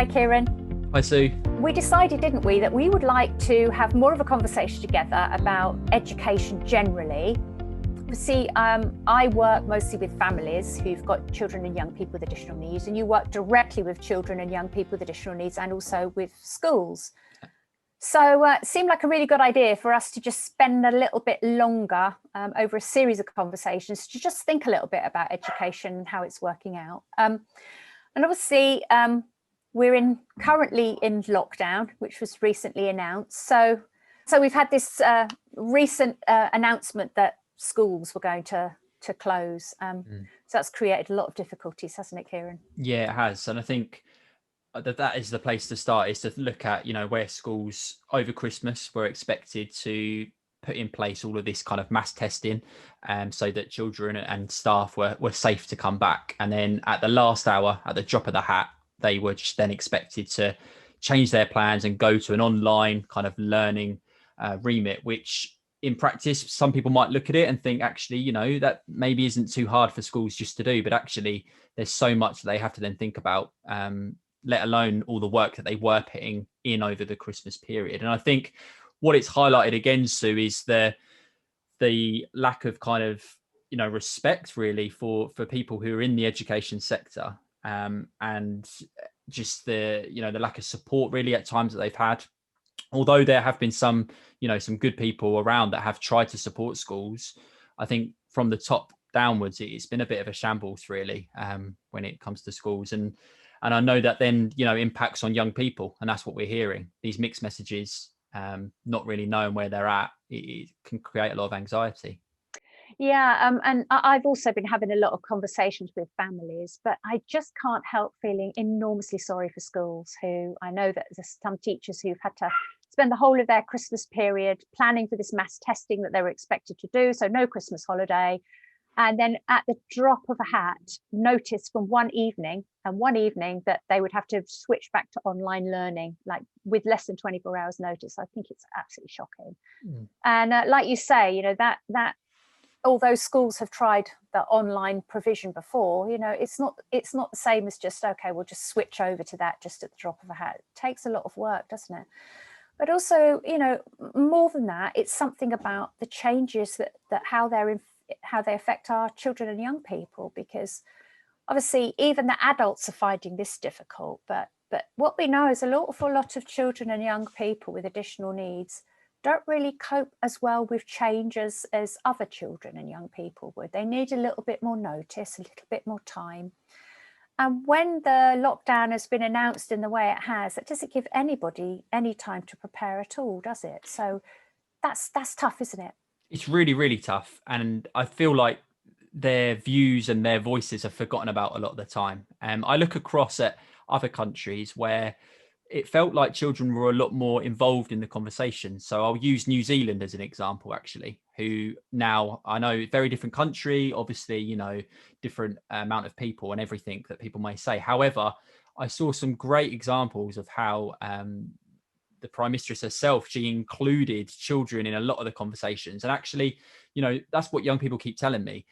Hi, Kieran. Hi, Sue. We decided, didn't we, that we would like to have more of a conversation together about education generally. See, I work mostly with families who've got children and young people with additional needs, and you work directly with children and young people with additional needs and also with schools. So it seemed like a really good idea for us to just spend a little bit longer over a series of conversations to just think a little bit about education and how it's working out. And obviously, we're currently in lockdown, which was recently announced. So we've had this recent announcement that schools were going to close. So that's created a lot of difficulties, hasn't it, Kieran? Yeah, it has. And I think that is the place to start, is to look at, where schools over Christmas were expected to put in place all of this kind of mass testing, so that children and staff were safe to come back. And then at the last hour, at the drop of the hat, they were just then expected to change their plans and go to an online kind of learning remit, which in practice, some people might look at it and think, actually, that maybe isn't too hard for schools just to do. But actually, there's so much that they have to then think about, let alone all the work that they were putting in over the Christmas period. And I think what it's highlighted again, Sue, is the lack of kind of, respect really for people who are in the education sector, and just the lack of support really at times that they've had. Although there have been some good people around that have tried to support schools, I think from the top downwards, it's been a bit of a shambles really, when it comes to schools. And I know that then, impacts on young people. And that's what we're hearing. These mixed messages, not really knowing where they're at, it can create a lot of anxiety. Yeah, and I've also been having a lot of conversations with families, but I just can't help feeling enormously sorry for schools, who I know that there's some teachers who've had to spend the whole of their Christmas period planning for this mass testing that they were expected to do, so no Christmas holiday. And then at the drop of a hat, notice from one evening that they would have to switch back to online learning, like with less than 24 hours notice. I think it's absolutely shocking. And like you say, that although schools have tried the online provision before, it's not the same as just, okay, we'll just switch over to that just at the drop of a hat. It takes a lot of work, doesn't it? But also, more than that, it's something about the changes that how they affect our children and young people, because obviously even the adults are finding this difficult. But what we know is an awful lot of children and young people with additional needs don't really cope as well with change as other children and young people would. They need a little bit more notice, a little bit more time. And when the lockdown has been announced in the way it has, it doesn't give anybody any time to prepare at all, does it? So that's tough, isn't it? It's really, really tough. And I feel like their views and their voices are forgotten about a lot of the time. I look across at other countries where it felt like children were a lot more involved in the conversation. So I'll use New Zealand as an example, actually, who now, I know, very different country, obviously, different amount of people and everything that people may say. However, I saw some great examples of how the Prime Mistress herself, she included children in a lot of the conversations. And actually, that's what young people keep telling me.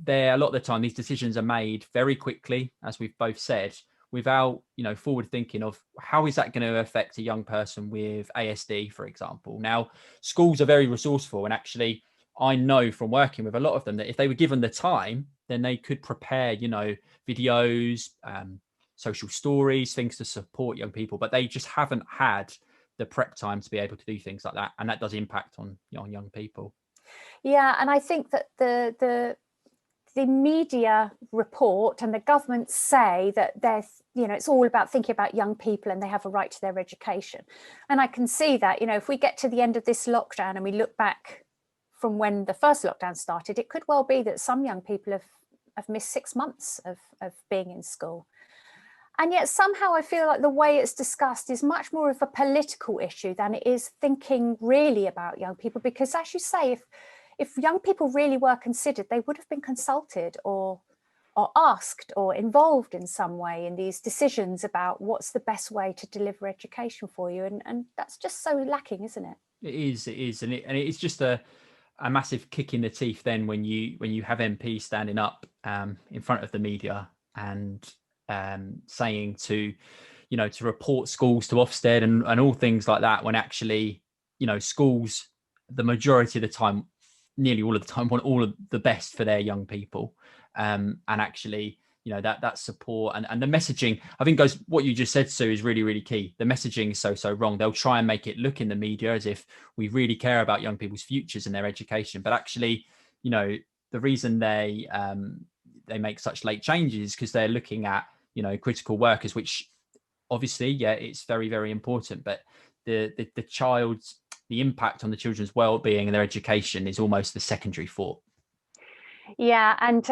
A lot of the time, these decisions are made very quickly, as we've both said, without forward thinking of how is that going to affect a young person with ASD, for example. Now, schools are very resourceful, and actually I know from working with a lot of them that if they were given the time, then they could prepare videos, social stories, things to support young people, but they just haven't had the prep time to be able to do things like that, and that does impact on young people. Yeah, and I think that the media report and the government say that it's all about thinking about young people and they have a right to their education. And I can see that, if we get to the end of this lockdown and we look back from when the first lockdown started, it could well be that some young people have missed 6 months of being in school. And yet somehow I feel like the way it's discussed is much more of a political issue than it is thinking really about young people. Because as you say, if young people really were considered, they would have been consulted or asked or involved in some way in these decisions about what's the best way to deliver education for you. And that's just so lacking, isn't it? It is. And it's just a massive kick in the teeth then when you have MPs standing up in front of the media and saying to to report schools to Ofsted and all things like that, when actually, schools, the majority of the time, nearly all of the time, want all of the best for their young people. And actually, that support and the messaging, I think, goes, what you just said, Sue, is really, really key. The messaging is so wrong. They'll try and make it look in the media as if we really care about young people's futures and their education. But actually, the reason they make such late changes because they're looking at, critical workers, which obviously, yeah, it's very, very important. But the impact on the children's well-being and their education is almost the secondary thought. Yeah, and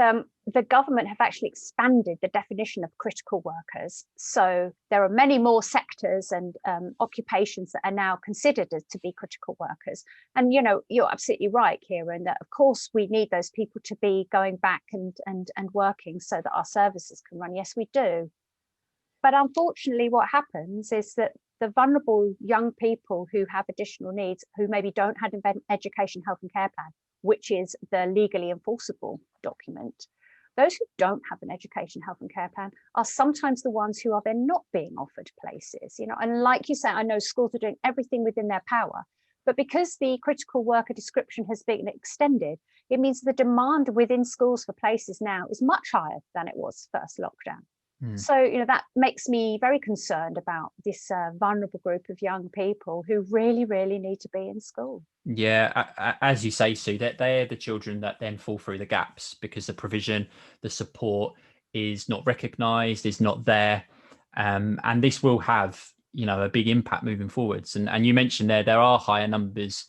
the government have actually expanded the definition of critical workers. So there are many more sectors and occupations that are now considered to be critical workers. And, you're absolutely right, Kieran, that of course we need those people to be going back and working so that our services can run. Yes, we do. But unfortunately, what happens is that the vulnerable young people who have additional needs, who maybe don't have an education, health and care plan, which is the legally enforceable document, those who don't have an education, health and care plan are sometimes the ones who are then not being offered places. And like you say, I know schools are doing everything within their power, but because the critical worker description has been extended, it means the demand within schools for places now is much higher than it was first lockdown. So, that makes me very concerned about this vulnerable group of young people who really, really need to be in school. Yeah, as you say, Sue, they're the children that then fall through the gaps because the provision, the support is not recognised, is not there. And this will have, a big impact moving forwards. And you mentioned there are higher numbers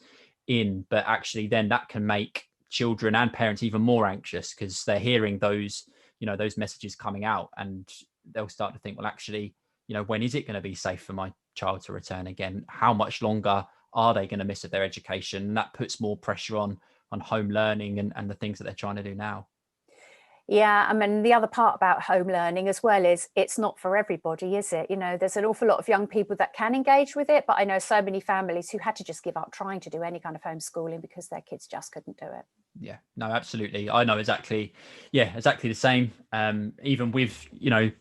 in, but actually then that can make children and parents even more anxious because they're hearing those messages coming out, and they'll start to think, well, actually, when is it going to be safe for my child to return again? How much longer are they going to miss of their education? And that puts more pressure on home learning and the things that they're trying to do now. Yeah, I mean, the other part about home learning as well is it's not for everybody, is it? There's an awful lot of young people that can engage with it, but I know so many families who had to just give up trying to do any kind of homeschooling because their kids just couldn't do it. Yeah, no, absolutely. I know exactly the same. Even with,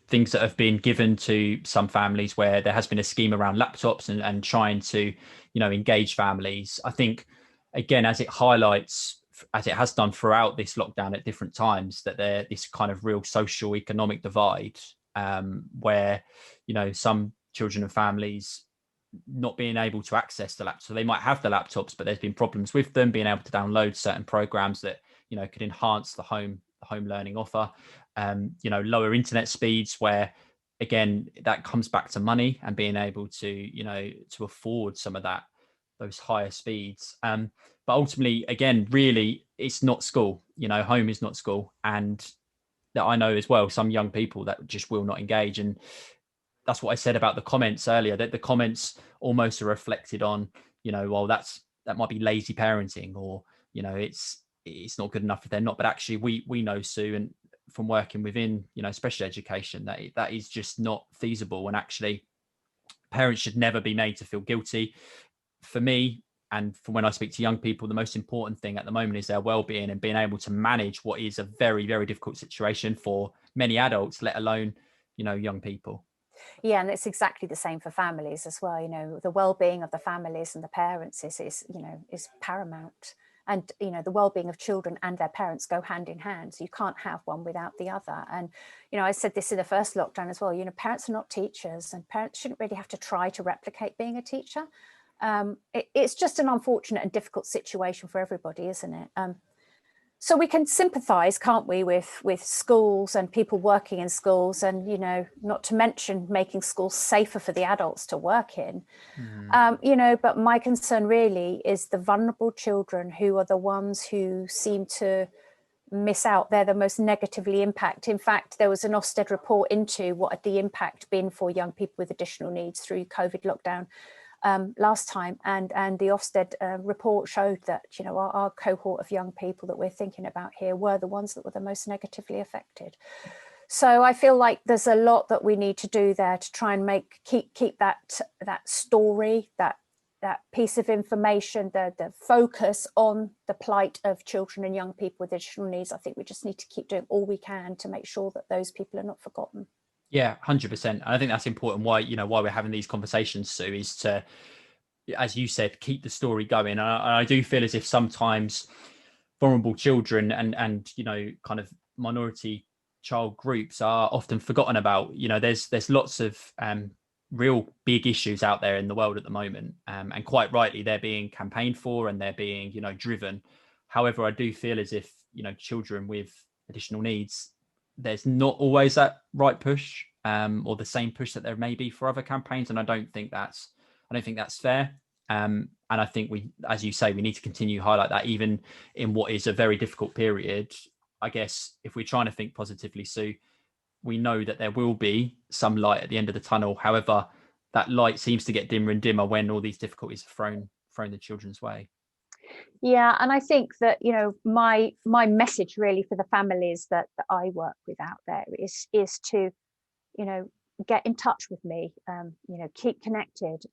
things that have been given to some families where there has been a scheme around laptops and trying to, engage families. I think, again, as it highlights, as it has done throughout this lockdown at different times, that there this kind of real social economic divide, where, some children and families not being able to access the laptop. So they might have the laptops, but there's been problems with them being able to download certain programs that, could enhance the home learning offer. Lower internet speeds, where again, that comes back to money and being able to, to afford some of those higher speeds. But ultimately, again, really, it's not school. Home is not school. And that I know as well, some young people that just will not engage. And that's what I said about the comments earlier, that the comments almost are reflected on, well, that might be lazy parenting, or, it's not good enough if they're not. But actually, we know, Sue, and from working within, special education, that is just not feasible. And actually, parents should never be made to feel guilty. For me, and from when I speak to young people, the most important thing at the moment is their well-being and being able to manage what is a very, very difficult situation for many adults, let alone, young people. Yeah, and it's exactly the same for families as well. The well-being of the families and the parents is paramount. And, the well-being of children and their parents go hand in hand. So you can't have one without the other. And, I said this in the first lockdown as well, parents are not teachers, and parents shouldn't really have to try to replicate being a teacher. It's just an unfortunate and difficult situation for everybody, isn't it? So we can sympathise, can't we, with schools and people working in schools, and not to mention making schools safer for the adults to work in. But my concern really is the vulnerable children, who are the ones who seem to miss out. They're the most negatively impacted. In fact, there was an Ofsted report into what had the impact been for young people with additional needs through COVID lockdown last time, and the Ofsted report showed that our cohort of young people that we're thinking about here were the ones that were the most negatively affected. So I feel like there's a lot that we need to do there to try and keep that story, that piece of information, the focus on the plight of children and young people with additional needs. I think we just need to keep doing all we can to make sure that those people are not forgotten. Yeah, 100%. I think that's important. Why, why we're having these conversations, Sue, is to, as you said, keep the story going. And I do feel as if sometimes vulnerable children and kind of minority child groups are often forgotten about. There's lots of real big issues out there in the world at the moment, and quite rightly they're being campaigned for and they're being driven. However, I do feel as if children with additional needs, there's not always that right push, or the same push that there may be for other campaigns, and I don't think that's fair. And I think we, as you say, we need to continue to highlight that even in what is a very difficult period. I guess if we're trying to think positively, Sue, we know that there will be some light at the end of the tunnel. However, that light seems to get dimmer and dimmer when all these difficulties are thrown the children's way. Yeah, and I think that my message really for the families that I work with out there is to get in touch with me, keep connected,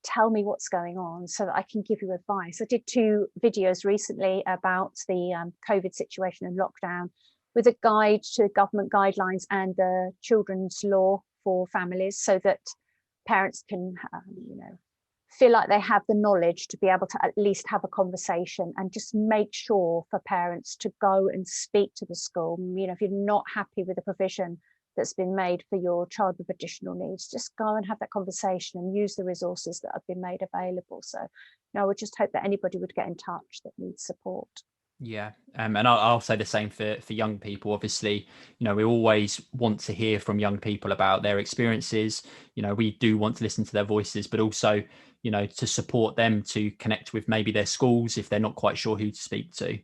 tell me what's going on so that I can give you advice. I did 2 videos recently about the COVID situation and lockdown, with a guide to government guidelines and the children's law for families, so that parents can feel like they have the knowledge to be able to at least have a conversation, and just make sure for parents to go and speak to the school. If you're not happy with the provision that's been made for your child with additional needs, just go and have that conversation and use the resources that have been made available. So I would just hope that anybody would get in touch that needs support. Yeah, and I'll say the same for young people. Obviously, we always want to hear from young people about their experiences. We do want to listen to their voices, but also, to support them to connect with maybe their schools if they're not quite sure who to speak to.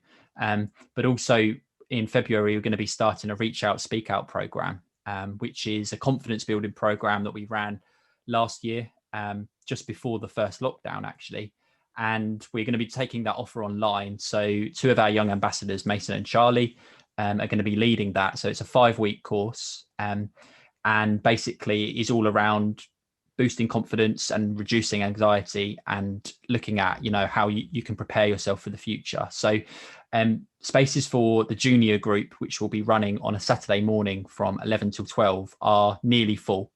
But also in February, we're going to be starting a Reach Out, Speak Out program, which is a confidence building program that we ran last year, just before the first lockdown, actually. And we're going to be taking that offer online. So 2 of our young ambassadors, Mason and Charlie, are going to be leading that. So it's a 5-week course, and basically is all around boosting confidence and reducing anxiety, and looking at how you can prepare yourself for the future. So spaces for the junior group, which will be running on a Saturday morning from 11 till 12, are nearly full.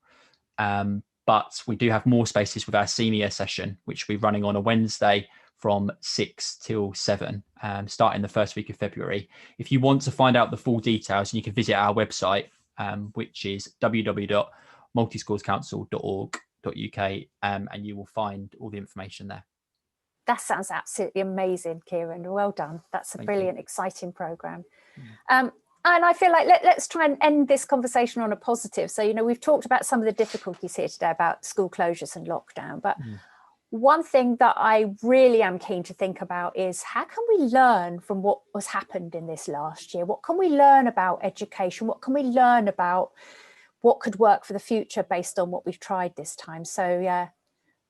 But we do have more spaces with our senior session, which will be running on a Wednesday from 6 till 7, starting the first week of February. If you want to find out the full details, you can visit our website, which is www.multischoolscouncil.org.uk, and you will find all the information there. That sounds absolutely amazing, Kieran. Well done. That's a brilliant, exciting programme. And I feel like let's try and end this conversation on a positive. So, we've talked about some of the difficulties here today about school closures and lockdown. But one thing that I really am keen to think about is, how can we learn from what has happened in this last year? What can we learn about education? What can we learn about what could work for the future based on what we've tried this time? So, yeah,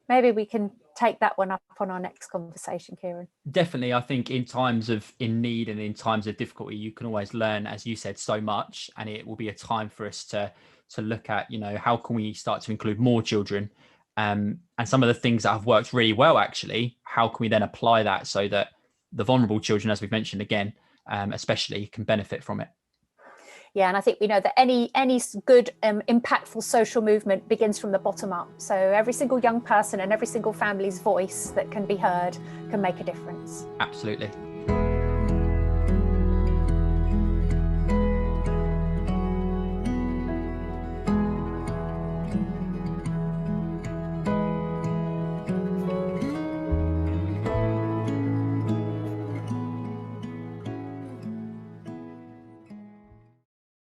maybe we can take that one up on our next conversation, Kieran. Definitely. I think in times of in need and in times of difficulty, you can always learn, as you said, so much, and it will be a time for us to look at, how can we start to include more children, and some of the things that have worked really well, actually, how can we then apply that so that the vulnerable children, as we've mentioned again, especially, can benefit from it. Yeah, and I think we know that any good, impactful social movement begins from the bottom up. So every single young person and every single family's voice that can be heard can make a difference. Absolutely.